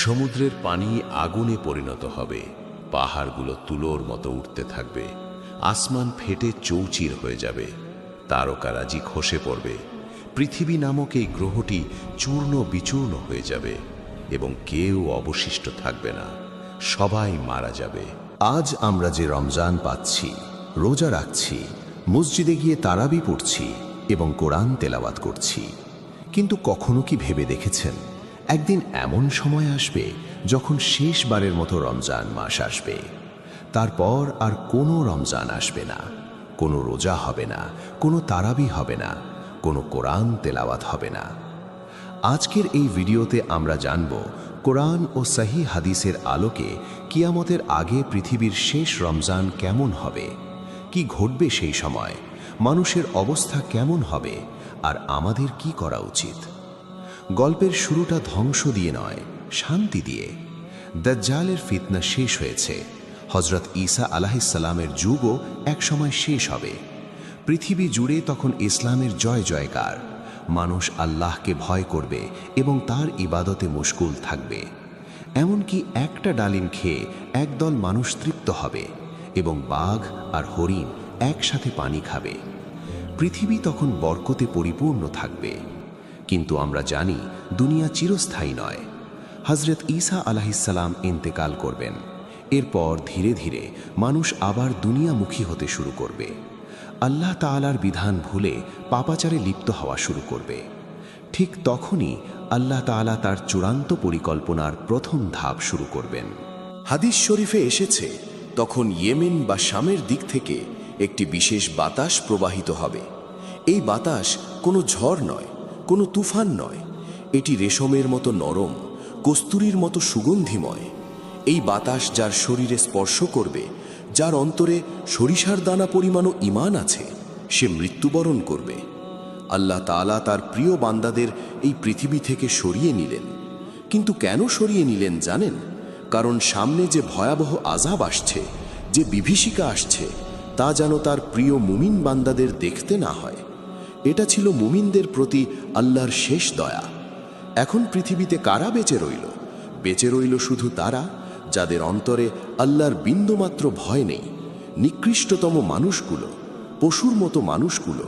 সমুদ্রের পানি আগুনে পরিণত হবে, পাহাড়গুলো তুলোর মতো উঠতে থাকবে, আসমান ফেটে চৌচির হয়ে যাবে, তারকারাজি খসে পড়বে, পৃথিবী নামক এই গ্রহটি চূর্ণ বিচূর্ণ হয়ে যাবে এবং কেউ অবশিষ্ট থাকবে না, সবাই মারা যাবে। আজ আমরা যে রমজান পাচ্ছি, রোজা রাখছি, মসজিদে গিয়ে তারাবি পড়ছি এবং কোরআন তেলাওয়াত করছি, কিন্তু কখনো কি ভেবে দেখেছেন একদিন এমন সময় আসবে যখন শেষবারের মতো রমজান মাস আসবে, তারপর আর কোনো রমজান আসবে না, কোনো রোজা হবে না, কোনো তারাবি হবে না, কোনো কোরআন তেলাওয়াত হবে না। আজকের এই ভিডিওতে আমরা জানব কোরআন ও সহি হাদিসের আলোকে কিয়ামতের আগে পৃথিবীর শেষ রমজান কেমন হবে, কি ঘটবে সেই সময়, মানুষের অবস্থা কেমন হবে আর আমাদের কি করা উচিত। গল্পের শুরুটা ধ্বংস দিয়ে নয়, শান্তি দিয়ে। দাজ্জালের ফিতনা শেষ হয়েছে, হযরত ঈসা আলাইহিসসালামের যুগও একসময় শেষ হবে। পৃথিবী জুড়ে তখন ইসলামের জয় জয়কার, মানুষ আল্লাহকে ভয় করবে এবং তার ইবাদতে মশগুল থাকবে। এমনকি একটা ডালিম খেয়ে একদল মানুষ তৃপ্ত হবে এবং বাঘ আর হরিণ একসাথে পানি খাবে। পৃথিবী তখন বরকতে পরিপূর্ণ থাকবে। কিন্তু আমরা জানি দুনিয়া চিরস্থায়ী নয়। হযরত ঈসা আলাইহিসসালাম ইন্তেকাল করবেন, এরপর ধীরে ধীরে মানুষ আবার দুনিয়ামুখী হতে শুরু করবে। আল্লাহ তাআলার বিধান ভুলে পাপাচারে লিপ্ত হওয়া শুরু করবে। ঠিক তখনই আল্লাহ তাআলা তার চূড়ান্ত পরিকল্পনার প্রথম ধাপ শুরু করবেন। হাদিস শরীফে এসেছে, তখন ইয়েমেন বা শামের দিক থেকে একটি বিশেষ বাতাস প্রবাহিত হবে। এই বাতাস কোনো ঝড় নয়, কোনো তুফান নয়, এটি রেশমের মতো নরম, কস্তুরীর মতো সুগন্ধিময়। এই বাতাস যার শরীরে স্পর্শ করবে, যার অন্তরে সরিষার দানা পরিমাণও ঈমান আছে, সে মৃত্যুবরণ করবে। আল্লাহ তাআলা তার প্রিয় বান্দাদের এই পৃথিবী থেকে সরিয়ে নিলেন। কিন্তু কেন সরিয়ে নিলেন জানেন? কারণ সামনে যে ভয়াবহ আযাব আসছে, যে বিভীষিকা আসছে, তা যেন তার প্রিয় মুমিন বান্দাদের দেখতে না হয়। এটা ছিল মুমিনদের প্রতি আল্লাহর শেষ দয়া। এখন পৃথিবীতে কারা বেঁচে রইল? বেঁচে রইল শুধু তারা যাদের অন্তরে আল্লাহর বিন্দুমাত্র ভয় নেই। নিকৃষ্টতম মানুষগুলো, পশুর মতো মানুষগুলো।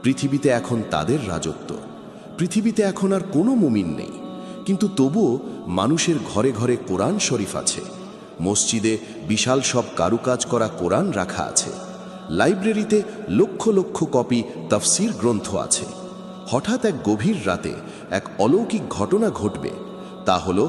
পৃথিবীতে এখন তাদের রাজত্ব। পৃথিবীতে এখন আর কোনো মুমিন নেই, কিন্তু তবুও মানুষের ঘরে ঘরে কোরআন শরীফ আছে। মসজিদে বিশাল সব কারুকাজ করা কোরআন রাখা আছে। লাইব্রেরিতে লক্ষ লক্ষ কপি তাফসীর গ্রন্থ আছে। হঠাৎ এক গভীর রাতে এক অলৌকিক ঘটনা ঘটবে। তা হলো